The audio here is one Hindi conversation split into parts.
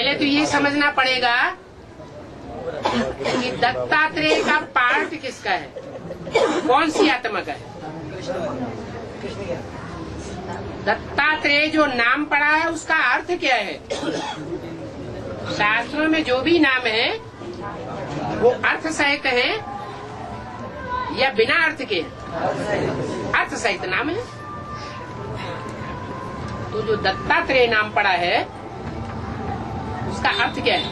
पहले तो ये समझना पड़ेगा कि दत्तात्रेय का पार्ट किसका है, कौन सी आत्मा का है। दत्तात्रेय जो नाम पड़ा है उसका अर्थ क्या है। शास्त्रों में जो भी नाम है वो अर्थ सहित है या बिना अर्थ के हैं, अर्थ सहित नाम है। तो जो दत्तात्रेय नाम पड़ा है उसका अर्थ क्या है।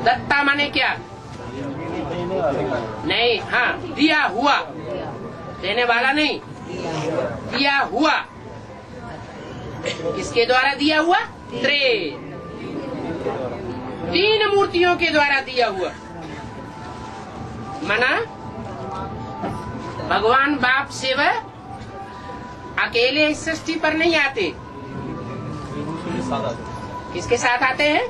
दत्ता माने क्या, नहीं, हाँ, दिया हुआ, देने वाला नहीं, दिया हुआ। किसके द्वारा दिया हुआ, त्रेय, तीन मूर्तियों के द्वारा दिया हुआ। माना भगवान बाप शिव अकेले इस सृष्टि पर नहीं आते, किसके साथ आते हैं,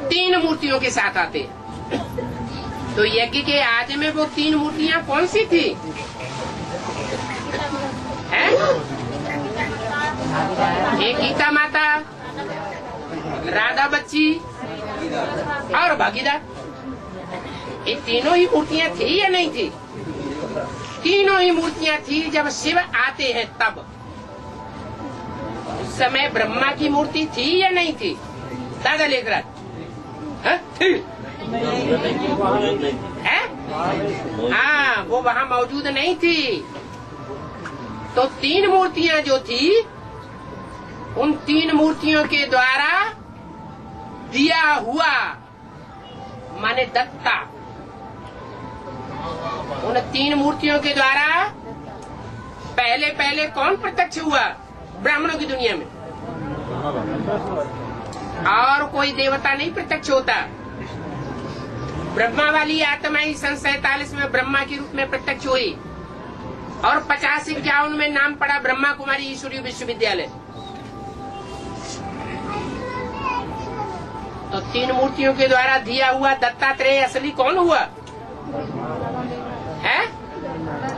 तीन मूर्तियों के साथ आते हैं। तो यज्ञ के आज में वो तीन मूर्तियां कौन सी थी, हैं? एक गीता माता, राधा बच्ची और भागीदार। ये तीनों ही मूर्तियां थी या नहीं थी, तीनों ही मूर्तियां थी। जब शिव आते हैं तब उस समय ब्रह्मा की मूर्ति थी या नहीं थी, दादा लेखराज, हाँ, वो वहाँ मौजूद नहीं थी। तो तीन मूर्तियां जो थी, उन तीन मूर्तियों के द्वारा दिया हुआ माने दत्ता, उन तीन मूर्तियों के द्वारा पहले पहले कौन प्रत्यक्ष हुआ, ब्राह्मणों की दुनिया में, और कोई देवता नहीं प्रत्यक्ष होता। ब्रह्मा वाली आत्मा ही सन 47 में ब्रह्मा के रूप में प्रत्यक्ष हुई और 50-51 में नाम पड़ा ब्रह्मा कुमारी ईश्वरीय विश्वविद्यालय। तो तीन मूर्तियों के द्वारा दिया हुआ दत्तात्रेय असली कौन हुआ है,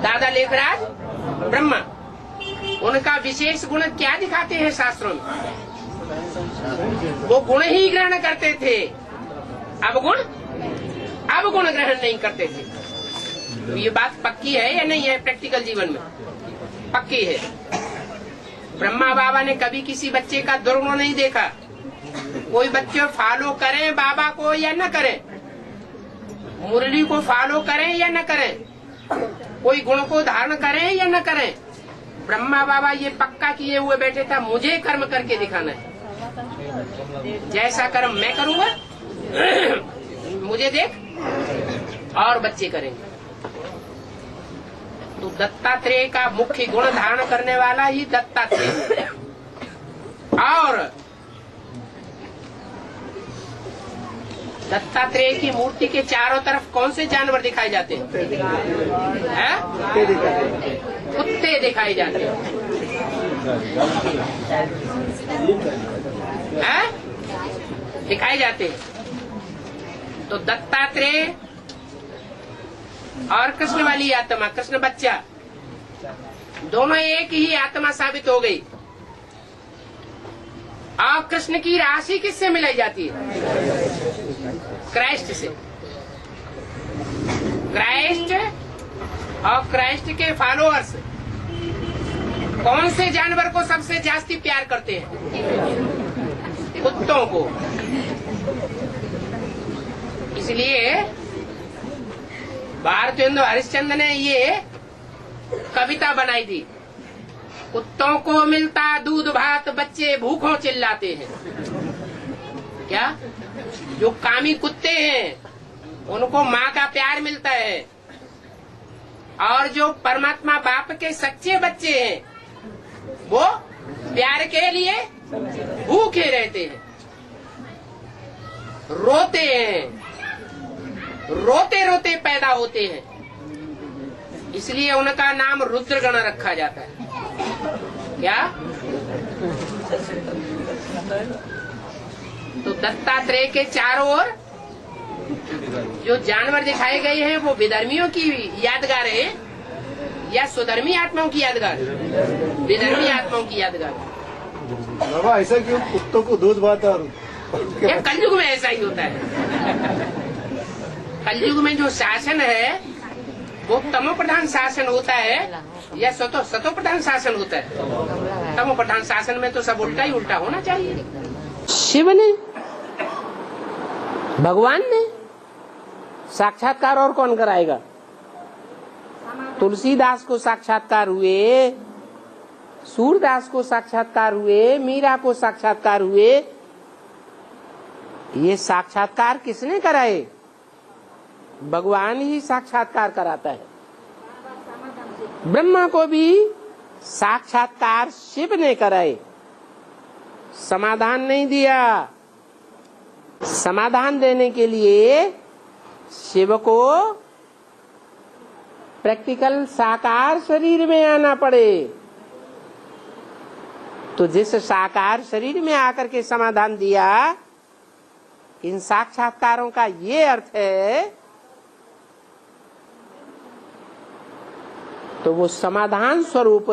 दादा लेखराज ब्रह्मा। उनका विशेष गुण क्या दिखाते हैं शास्त्रों में, वो गुण ही ग्रहण करते थे, अब गुण ग्रहण नहीं करते थे। तो ये बात पक्की है या नहीं है, प्रैक्टिकल जीवन में पक्की है। ब्रह्मा बाबा ने कभी किसी बच्चे का दुर्गुण नहीं देखा। कोई बच्चे फॉलो करें बाबा को या न करें, मुरली को फॉलो करें या न करें, कोई गुण को धारण करें या न करें, ब्रह्मा बाबा ये पक्का किए हुए बैठे था, मुझे कर्म करके दिखाना है। जैसा कर्म मैं करूंगा मुझे देख और बच्चे करेंगे। तो दत्तात्रेय का मुख्य गुण धारण करने वाला ही दत्तात्रेय। और दत्तात्रेय की मूर्ति के चारों तरफ कौन से जानवर दिखाए जाते हैं, कुत्ते दिखाए जाते हैं, दिखाए जाते हैं। तो दत्तात्रेय और कृष्ण वाली आत्मा, कृष्ण बच्चा, दोनों एक ही आत्मा साबित हो गई। और कृष्ण की राशि किससे मिलाई जाती है, क्राइस्ट से। क्राइस्ट और क्राइस्ट के फॉलोअर्स कौन से जानवर को सबसे जास्ती प्यार करते हैं, कुत्तों को। इसलिए भारतेंदु हरिश्चंद्र ने ये कविता बनाई थी, कुत्तों को मिलता दूध भात बच्चे भूखों चिल्लाते हैं। क्या, जो कामी कुत्ते हैं उनको माँ का प्यार मिलता है, और जो परमात्मा बाप के सच्चे बच्चे हैं वो प्यार के लिए भूखे रहते हैं, रोते हैं, रोते रोते पैदा होते हैं। इसलिए उनका नाम रुद्रगण रखा जाता है। क्या, तो दत्तात्रेय के चारों ओर जो जानवर दिखाए गए हैं वो विधर्मियों की यादगार है या स्वधर्मी आत्माओं की यादगार, विधर्मी आत्माओं की यादगार। बाबा ऐसा क्यों कुत्तों को दूध भाता और ये कलयुग में ऐसा ही होता है। कलयुग में जो शासन है वो तमो प्रधान शासन होता है या सतो प्रधान शासन होता है। तमो प्रधान शासन में तो सब उल्टा ही उल्टा होना चाहिए। शिव ने, भगवान ने साक्षात्कार और कौन कराएगा? तुलसीदास को साक्षात्कार हुए, सूरदास को साक्षात्कार हुए, मीरा को साक्षात्कार हुए। ये साक्षात्कार किसने कराए? भगवान ही साक्षात्कार कराता है। ब्रह्मा को भी साक्षात्कार शिव ने कराए, समाधान नहीं दिया। समाधान देने के लिए शिव को प्रैक्टिकल साकार शरीर में आना पड़े। तो जिस साकार शरीर में आकर के समाधान दिया, इन साक्षात्कारों का ये अर्थ है तो वो समाधान स्वरूप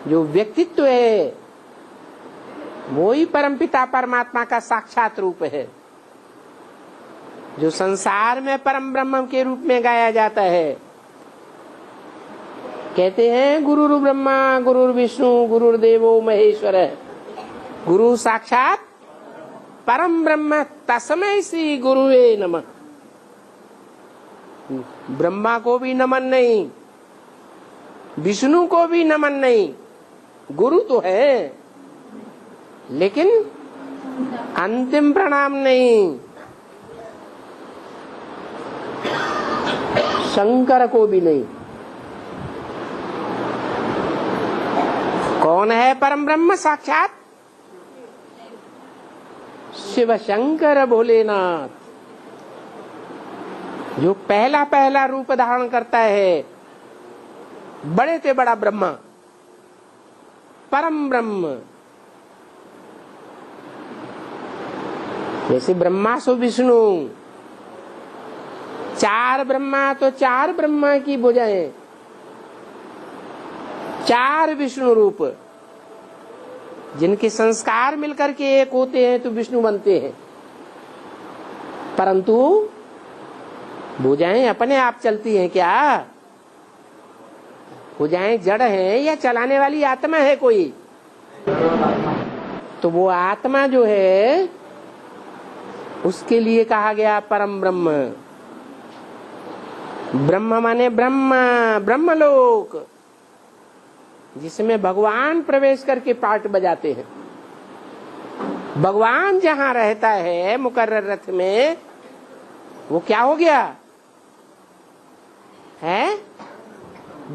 जो व्यक्तित्व है वो ही परमपिता परमात्मा का साक्षात रूप है, जो संसार में परम ब्रह्म के रूप में गाया जाता है। कहते हैं गुरुर् ब्रह्मा गुरुर् विष्णु गुरुर्देवो महेश्वर। गुरु साक्षात परम ब्रह्म तस्मै श्री गुरुवे नमः। ब्रह्मा को भी नमन नहीं, विष्णु को भी नमन नहीं। गुरु तो है लेकिन अंतिम प्रणाम नहीं। शंकर को भी नहीं। कौन है परम ब्रह्म साक्षात? शिव शंकर भोलेनाथ, जो पहला पहला रूप धारण करता है। बड़े से बड़ा ब्रह्मा, परम ब्रह्म। जैसे ब्रह्मा सो विष्णु, चार ब्रह्मा तो चार ब्रह्मा की भुजाएं, चार विष्णु रूप, जिनके संस्कार मिलकर के एक होते हैं तो विष्णु बनते हैं। परंतु भुजाएं अपने आप चलती हैं क्या? भुजाएं जड़ हैं या चलाने वाली आत्मा है कोई? तो वो आत्मा जो है उसके लिए कहा गया परम ब्रह्म। ब्रह्म माने ब्रह्मा, ब्रह्मलोक, जिसमें भगवान प्रवेश करके पार्ट बजाते हैं। भगवान जहां रहता है मुकर्रर रथ में, वो क्या हो गया है?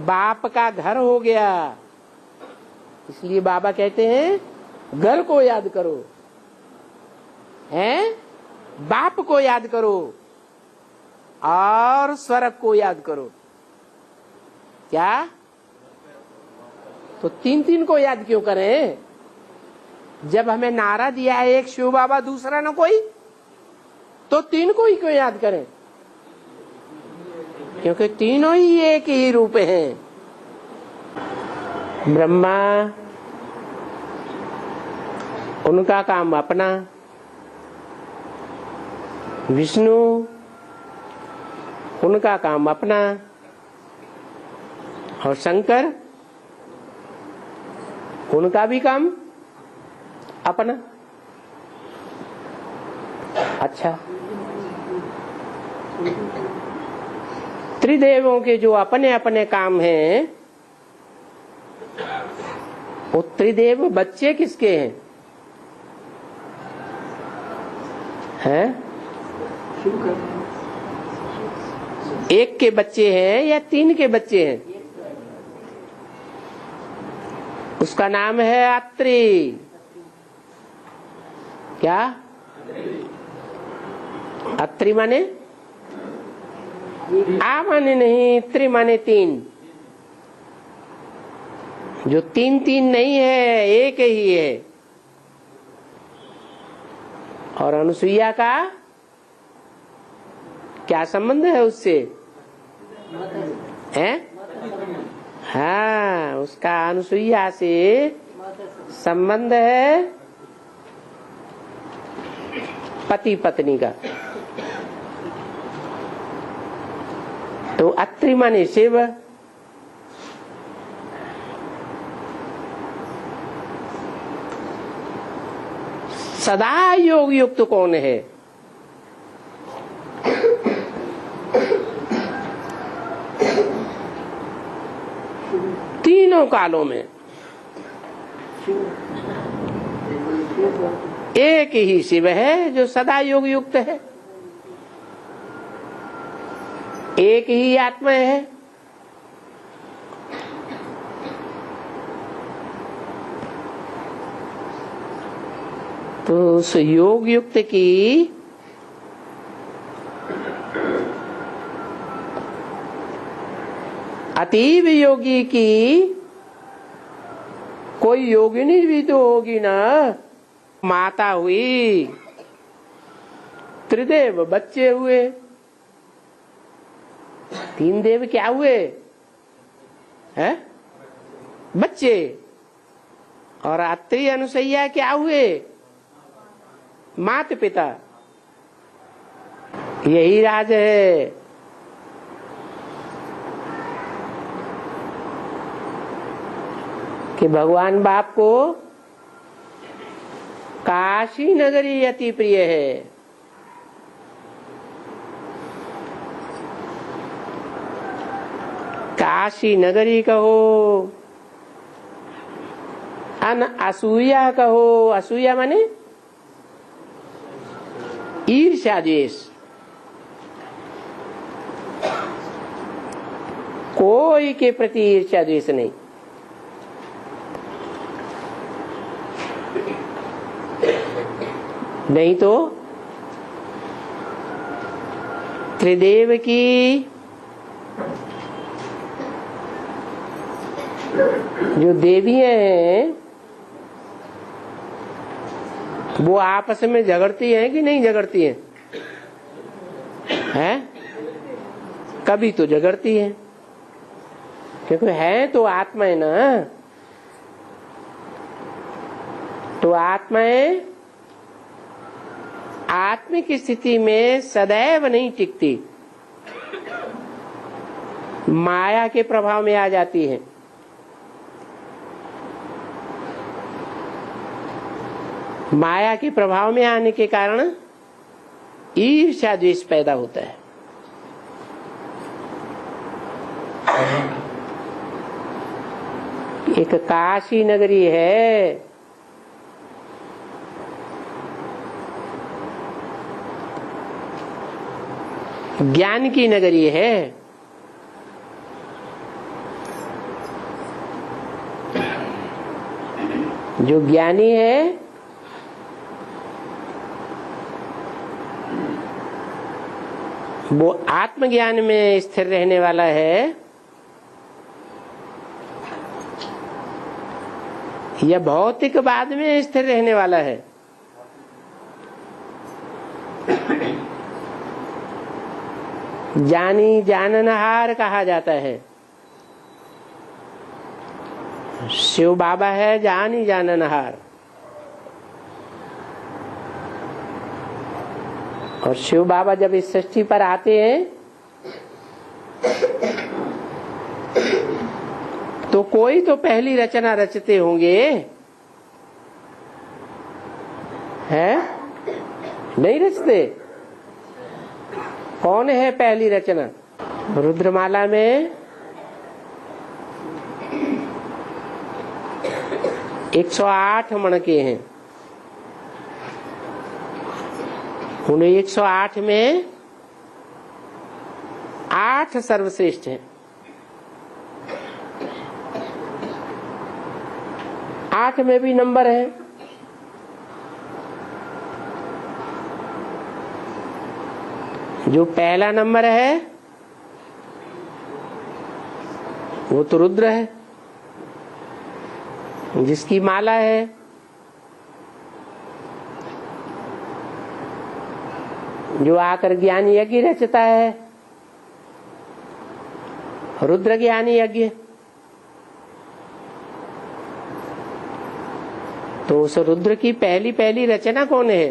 बाप का घर हो गया। इसलिए बाबा कहते हैं घर को याद करो, हैं? बाप को याद करो और स्वर्ग को याद करो। क्या? तो तीन तीन को याद क्यों करें? जब हमें नारा दिया है एक शिव बाबा दूसरा न कोई, तो तीन को ही क्यों याद करें? क्योंकि तीनों ही एक ही रूप हैं। ब्रह्मा, उनका काम अपना। विष्णु, उनका काम अपना। और शंकर, उनका भी काम अपना। अच्छा, त्रिदेवों के जो अपने अपने काम हैं, वो त्रिदेव बच्चे किसके हैं? हैं? एक के बच्चे हैं या तीन के बच्चे हैं? उसका नाम है अत्रि। क्या? अत्रि माने? आ माने नहीं, त्रि माने तीन। जो तीन तीन नहीं है, एक ही है। और अनुसुईया का क्या संबंध है उससे? हैं? हाँ, उसका अनुसुईया से संबंध है पति पत्नी का। तो अत्रि माने शिव, सदा योग युक्त कौन है? तीनों कालों में एक ही शिव है जो सदा योग युक्त है, एक ही आत्मा है। तो उस योग युक्त की अतीव योगी की कोई योगिनी भी तो होगी ना। माता हुई, त्रिदेव बच्चे हुए, तीन देव क्या हुए हैं? बच्चे। और अत्रि अनुसैया क्या हुए? माता पिता। यही राज है। कि भगवान बाप को काशी नगरी अति प्रिय है। काशी नगरी कहो, अन असूया कहो। असूया माने ईर्ष्या द्वेष। कोई के प्रति ईर्ष्या द्वेष नहीं। नहीं तो त्रिदेव की जो देवियां हैं वो आपस में झगड़ती हैं कि नहीं झगड़ती हैं? हैं? कभी तो झगड़ती हैं, क्योंकि है तो आत्मा है ना। तो आत्माएं आत्मिक स्थिति में सदैव नहीं टिकती, माया के प्रभाव में आ जाती है। माया के प्रभाव में आने के कारण ईर्ष्या द्वेष पैदा होता है। एक काशी नगरी है, ज्ञान की नगरी है। जो ज्ञानी है वो आत्मज्ञान में स्थिर रहने वाला है, या भौतिकवाद में स्थिर रहने वाला है। जानी जाननहार कहा जाता है। शिव बाबा है जानी जाननहार। और शिव बाबा जब इस सृष्टि पर आते हैं तो कोई तो पहली रचना रचते होंगे, हैं? नहीं रचते? कौन है पहली रचना? रुद्रमाला में 108 मणके हैं। उन 108 में 8 सर्वश्रेष्ठ हैं। 8 में भी नंबर है। जो पहला नंबर है वो तो रुद्र है, जिसकी माला है। जो आकर ज्ञान यज्ञ रचता है, रुद्र ज्ञान यज्ञ। तो उस रुद्र की पहली पहली रचना कौन है?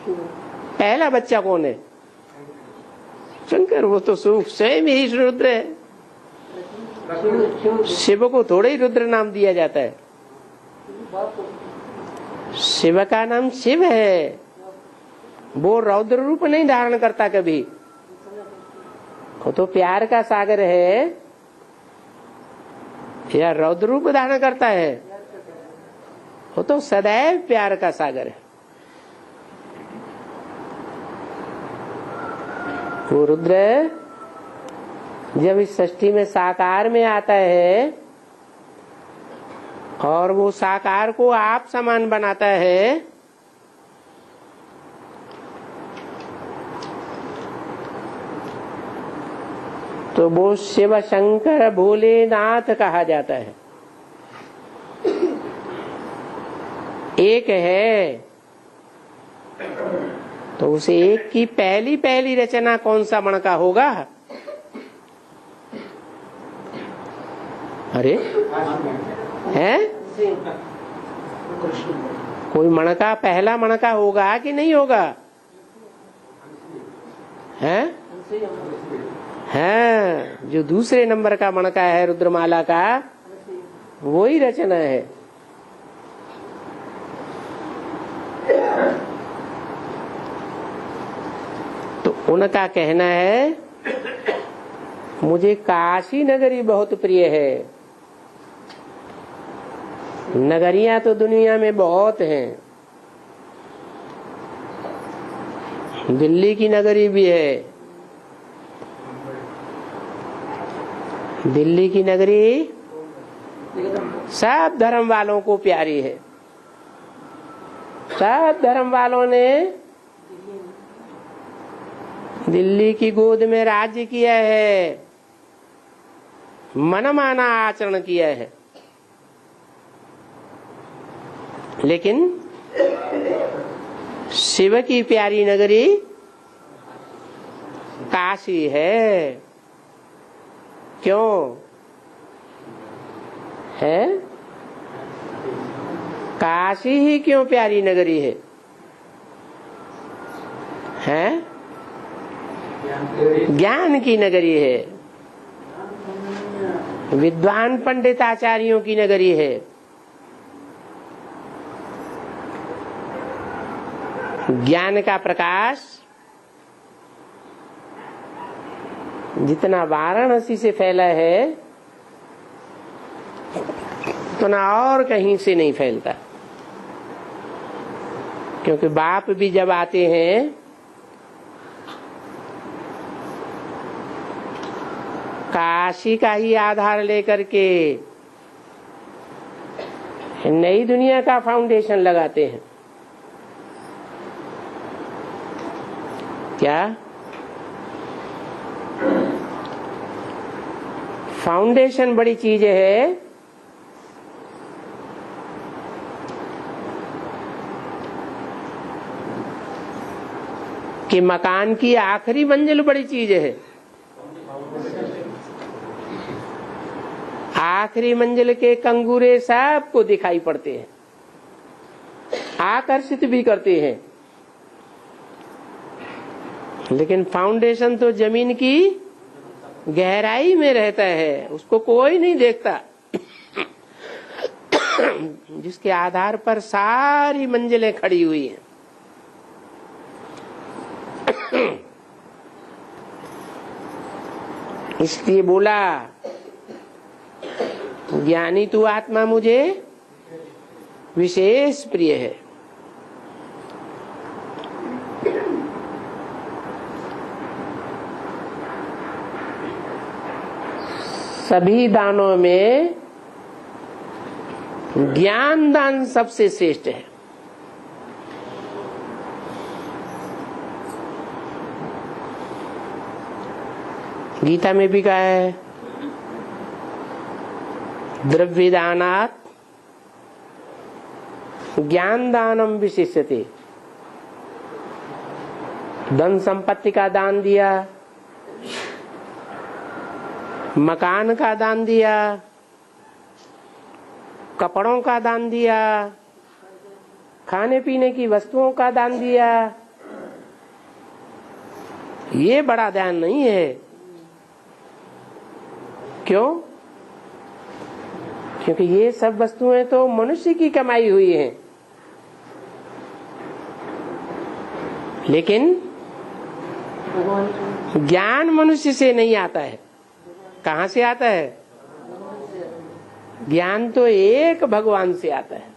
पहला बच्चा कौन है? शंकर। वो तो स्वयं ही रुद्र है। शिव को थोड़े ही रुद्र नाम दिया जाता है। शिव का नाम शिव है, वो रौद्र रूप नहीं धारण करता कभी। वो तो प्यार का सागर है या रौद्र रूप धारण करता है? वो तो सदैव प्यार का सागर है। वो रुद्र जब इस सृष्टि में साकार में आता है और वो साकार को आप समान बनाता है, तो वो शिव शंकर भोलेनाथ कहा जाता है। एक है तो उस एक की पहली पहली रचना कौन सा मणका होगा? अरे है कोई मणका पहला मणका होगा कि नहीं होगा? है जो दूसरे नंबर का मणका है रुद्रमाला का, वो ही रचना है। तो उनका कहना है मुझे काशी नगरी बहुत प्रिय है। नगरियां तो दुनिया में बहुत हैं। दिल्ली की नगरी भी है। दिल्ली की नगरी सब धर्म वालों को प्यारी है। सब धर्म वालों ने दिल्ली की गोद में राज्य किया है, मनमाना आचरण किया है। लेकिन शिव की प्यारी नगरी काशी है। क्यों है? काशी ही क्यों प्यारी नगरी है? ज्ञान की नगरी है, विद्वान पंडित आचार्यों की नगरी है। ज्ञान का प्रकाश जितना वाराणसी से फैला है उतना और कहीं से नहीं फैलता। क्योंकि बाप भी जब आते हैं काशी का ही आधार लेकर के नई दुनिया का फाउंडेशन लगाते हैं। क्या फाउंडेशन बड़ी चीज है? कि मकान की आखिरी मंजिल बड़ी चीज है? आखिरी मंजिल के कंगूरे सबको दिखाई पड़ते हैं, आकर्षित भी करते हैं। लेकिन फाउंडेशन तो जमीन की गहराई में रहता है, उसको कोई नहीं देखता। जिसके आधार पर सारी मंजिलें खड़ी हुई हैं। इसलिए बोला ज्ञानी तू आत्मा मुझे विशेष प्रिय है। सभी दानों में ज्ञान दान सबसे श्रेष्ठ है। गीता में भी कहा है द्रव्य दानात ज्ञान दानम विशिष्यते। धन संपत्ति का दान दिया, मकान का दान दिया, कपड़ों का दान दिया, खाने पीने की वस्तुओं का दान दिया, ये बड़ा दान नहीं है। क्यों? क्योंकि ये सब वस्तुएं तो मनुष्य की कमाई हुई हैं, लेकिन ज्ञान मनुष्य से नहीं आता है। कहाँ से आता है? ज्ञान तो एक भगवान से आता है।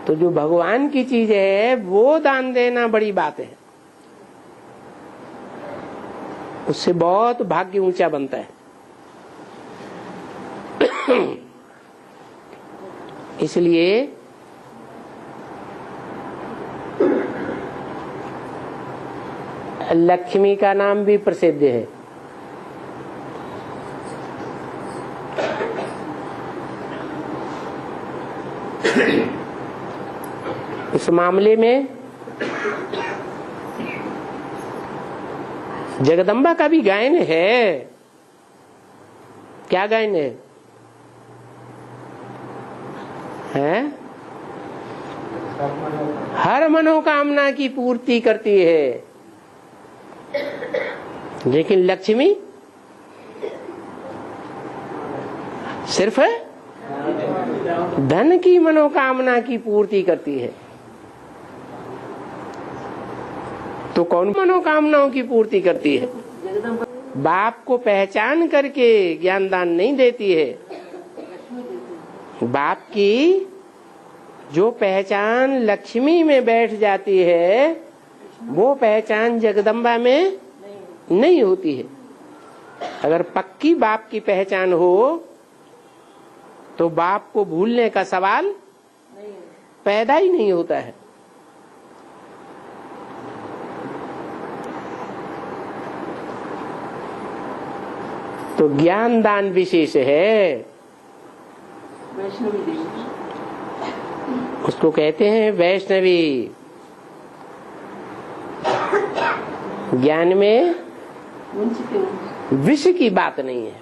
तो जो भगवान की चीज है वो दान देना बड़ी बात है, उससे बहुत भाग्य ऊंचा बनता है। इसलिए लक्ष्मी का नाम भी प्रसिद्ध है। इस मामले में जगदम्बा का भी गायन है। क्या गायन है? हर मनोकामना की पूर्ति करती है। लेकिन लक्ष्मी सिर्फ धन की मनोकामना की पूर्ति करती है। तो कौन मनोकामनाओं की पूर्ति करती है? बाप को पहचान करके ज्ञान दान नहीं देती है। बाप की जो पहचान लक्ष्मी में बैठ जाती है, वो पहचान जगदम्बा में नहीं होती है। अगर पक्की बाप की पहचान हो तो बाप को भूलने का सवाल पैदा ही नहीं होता है। तो ज्ञान दान विशेष है, उसको कहते हैं वैष्णवी। ज्ञान में विष की बात नहीं है।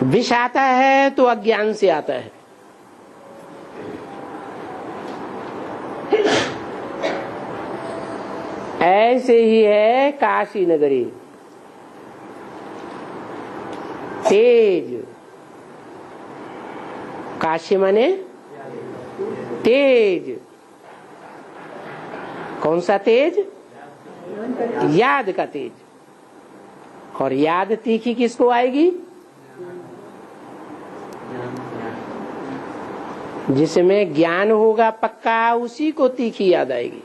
विष आता है तो अज्ञान से आता है। ऐसे ही है काशी नगरी। तेज, काशी माने तेज। कौन सा तेज? याद का तेज। और याद तीखी किसको आएगी? जिसमें ज्ञान होगा पक्का, उसी को तीखी याद आएगी।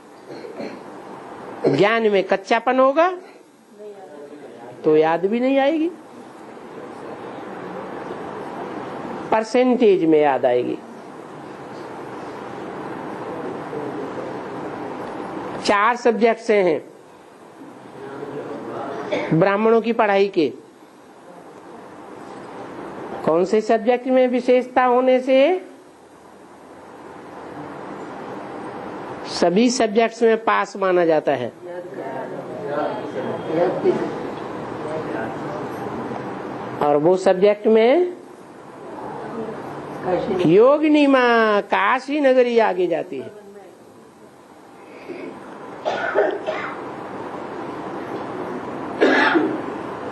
ज्ञान में कच्चापन होगा तो याद भी नहीं आएगी, परसेंटेज में याद आएगी। 4 सब्जेक्ट्स हैं ब्राह्मणों की पढ़ाई के। कौन से सब्जेक्ट में विशेषता होने से सभी सब्जेक्ट्स में पास माना जाता है? और वो सब्जेक्ट में योगिनी माँ काशी नगरी आगे जाती है।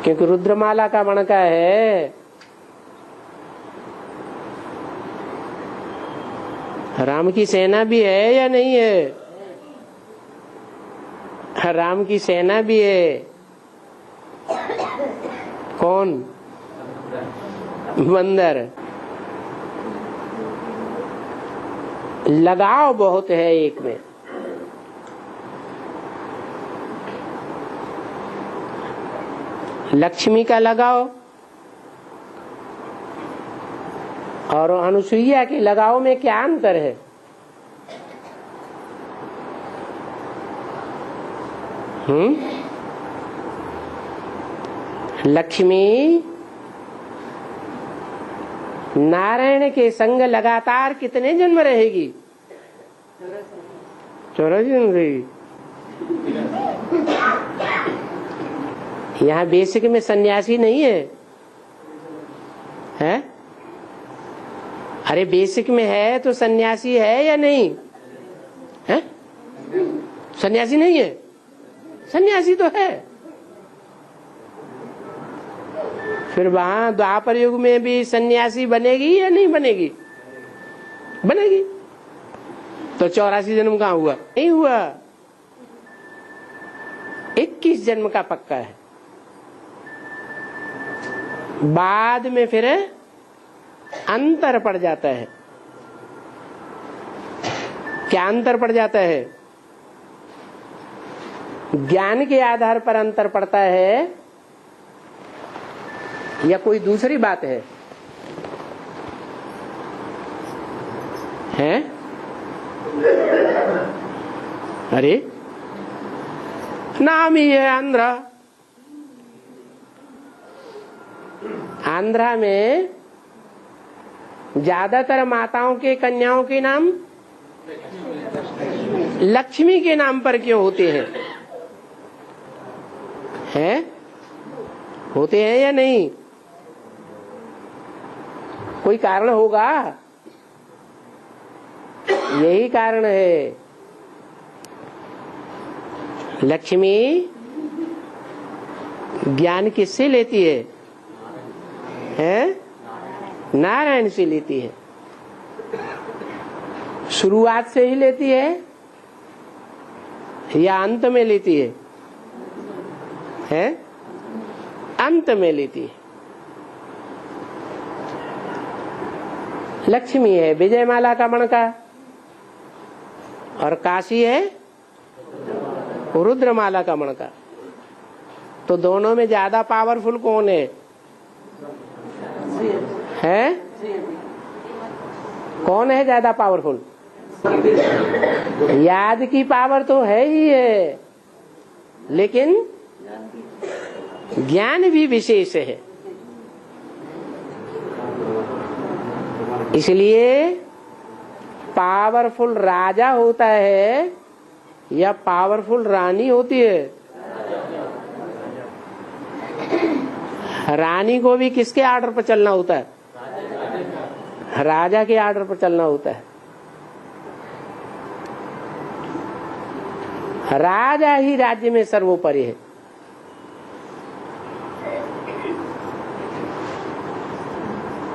क्योंकि रुद्रमाला का मणका है। राम की सेना भी है या नहीं है? राम की सेना भी है। कौन? बंदर। लगाव बहुत है एक में। लक्ष्मी का लगाव और अनुसुईया के लगाव में क्या अंतर है? लक्ष्मी नारायण के संग लगातार कितने जन्म रहेगी? 84 जन्म रहेगी। यहाँ बेसिक में सन्यासी नहीं है, है? अरे बेसिक में है तो सन्यासी है या नहीं है? सन्यासी नहीं है? सन्यासी तो है। फिर वहां द्वापर युग में भी सन्यासी बनेगी या नहीं बनेगी? बनेगी। तो 84 जन्म कहाँ हुआ? नहीं हुआ, 21 जन्म का पक्का है। बाद में फिर अंतर पड़ जाता है। क्या अंतर पड़ जाता है? ज्ञान के आधार पर अंतर पड़ता है या कोई दूसरी बात है? हैं? अरे नाम ही है आंध्रा। आंध्रा में ज्यादातर माताओं के कन्याओं के नाम लक्ष्मी के नाम पर क्यों होते हैं? हैं? होते हैं या नहीं? कोई कारण होगा। यही कारण है। लक्ष्मी ज्ञान किससे लेती है? हैं? नारायण से लेती है। शुरुआत से ही लेती है या अंत में लेती है? हैं? अंत में लेती है। लक्ष्मी है विजयमाला का मणका और काशी है रुद्रमाला का मणका। तो दोनों में ज्यादा पावरफुल कौन है? हैं? कौन है ज्यादा पावरफुल? याद की पावर तो है ही है, लेकिन ज्ञान भी विशेष है। इसलिए पावरफुल राजा होता है या पावरफुल रानी होती है? रानी को भी किसके आर्डर पर चलना होता है? राजा के आर्डर पर चलना होता है। राजा ही राज्य में सर्वोपरि है।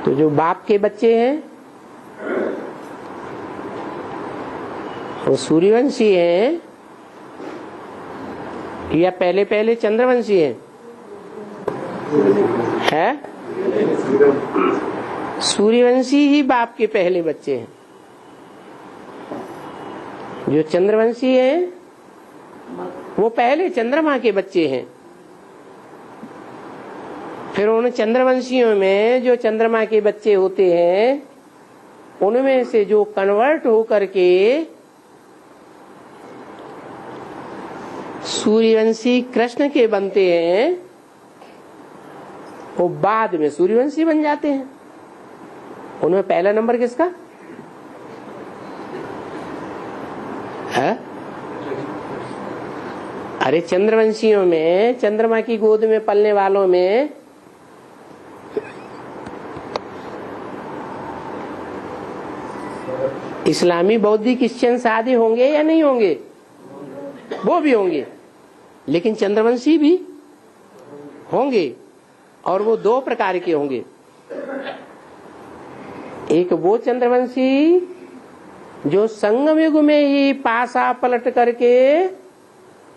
तो जो बाप के बच्चे हैं वो सूर्यवंशी हैं या पहले पहले चंद्रवंशी हैं? है? सूर्यवंशी ही बाप के पहले बच्चे हैं। जो चंद्रवंशी हैं वो पहले चंद्रमा के बच्चे हैं। फिर उन चंद्रवंशियों में जो चंद्रमा के बच्चे होते हैं उनमें से जो कन्वर्ट होकर के सूर्यवंशी कृष्ण के बनते हैं वो बाद में सूर्यवंशी बन जाते हैं। उनमें पहला नंबर किसका है? अरे चंद्रवंशियों में, चंद्रमा की गोद में पलने वालों में इस्लामी, बौद्धिक, क्रिश्चियन आदि होंगे या नहीं होंगे? वो भी होंगे, लेकिन चंद्रवंशी भी होंगे। और वो दो प्रकार के होंगे। एक वो चंद्रवंशी जो संगम युग में ही पासा पलट करके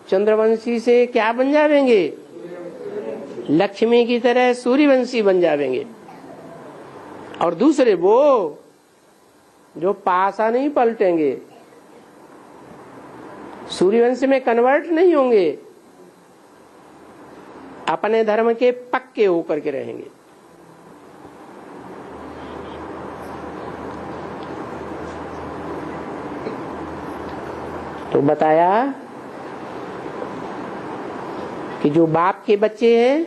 चंद्रवंशी से क्या बन जावेंगे? लक्ष्मी की तरह सूर्यवंशी बन जावेंगे। और दूसरे वो जो पासा नहीं पलटेंगे, सूर्यवंश में कन्वर्ट नहीं होंगे, अपने धर्म के पक्के होकर के रहेंगे। तो बताया कि जो बाप के बच्चे हैं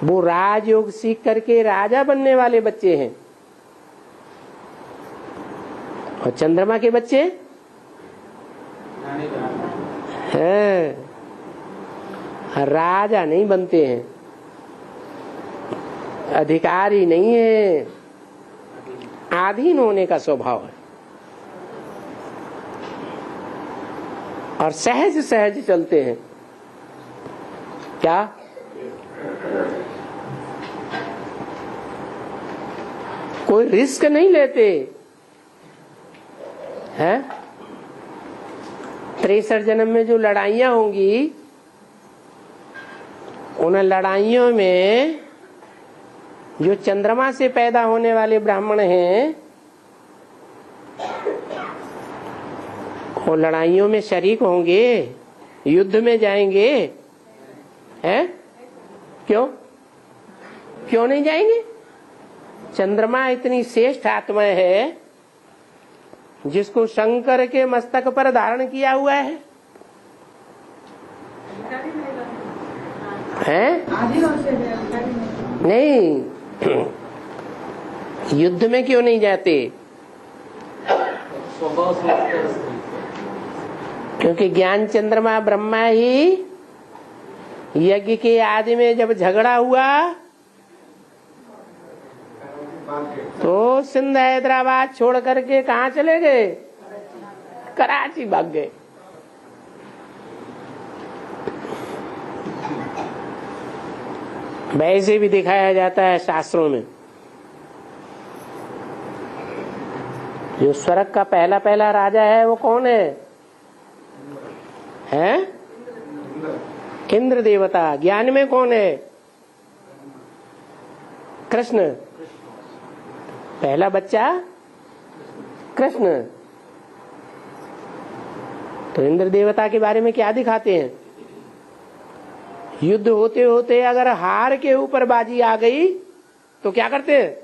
वो राजयोग सीख करके राजा बनने वाले बच्चे हैं, और चंद्रमा के बच्चे हैं राजा नहीं बनते हैं। अधिकारी नहीं है, आधीन होने का स्वभाव है और सहज सहज चलते हैं। क्या कोई रिस्क नहीं लेते हैं। 63 जन्म में जो लड़ाइयां होंगी, उन लड़ाइयों में जो चंद्रमा से पैदा होने वाले ब्राह्मण हैं, वो लड़ाइयों में शरीक होंगे, युद्ध में जाएंगे हैं? क्यों नहीं जाएंगे? चंद्रमा इतनी श्रेष्ठ आत्मा है जिसको शंकर के मस्तक पर धारण किया हुआ है। नहीं, युद्ध में क्यों नहीं जाते? क्योंकि ज्ञान चंद्रमा ब्रह्मा ही यज्ञ के आदि में जब झगड़ा हुआ तो सिंध हैदराबाद छोड़ करके कहाँ चले गए? कराची भाग गए। वैसे भी दिखाया जाता है शास्त्रों में, जो स्वर्ग का पहला पहला राजा है वो कौन है? इंद्र देवता। ज्ञान में कौन है? कृष्ण। पहला बच्चा कृष्ण। तो इंद्र देवता के बारे में क्या दिखाते हैं? युद्ध होते होते अगर हार के ऊपर बाजी आ गई तो क्या करते हैं?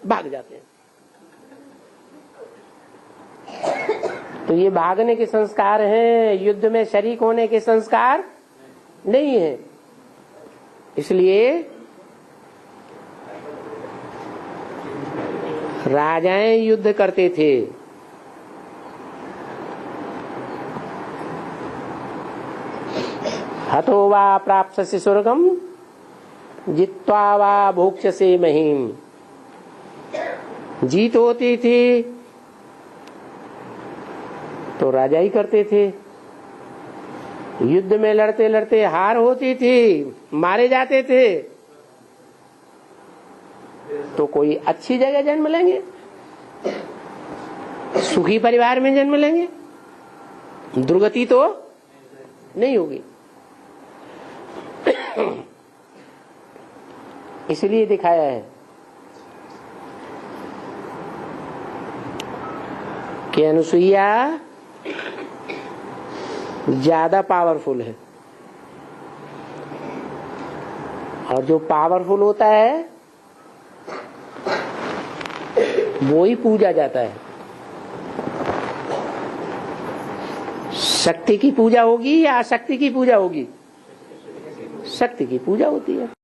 भाग जाते हैं। तो ये भागने के संस्कार हैं, युद्ध में शरीक होने के संस्कार नहीं है। इसलिए राजाएं युद्ध करते थे। हतो वा प्राप्स्यसि स्वर्गम जित्वा वा भोक्ष्यसे महीम। जीत होती थी तो राजा ही करते थे, युद्ध में लड़ते लड़ते हार होती थी, मारे जाते थे, तो कोई अच्छी जगह जन्म लेंगे, सुखी परिवार में जन्म लेंगे, दुर्गति तो नहीं होगी। इसलिए दिखाया है कि अनुसुईया ज्यादा पावरफुल है, और जो पावरफुल होता है वो ही पूजा जाता है। शक्ति की पूजा होगी या शक्ति की पूजा होगी? शक्ति की पूजा होती है।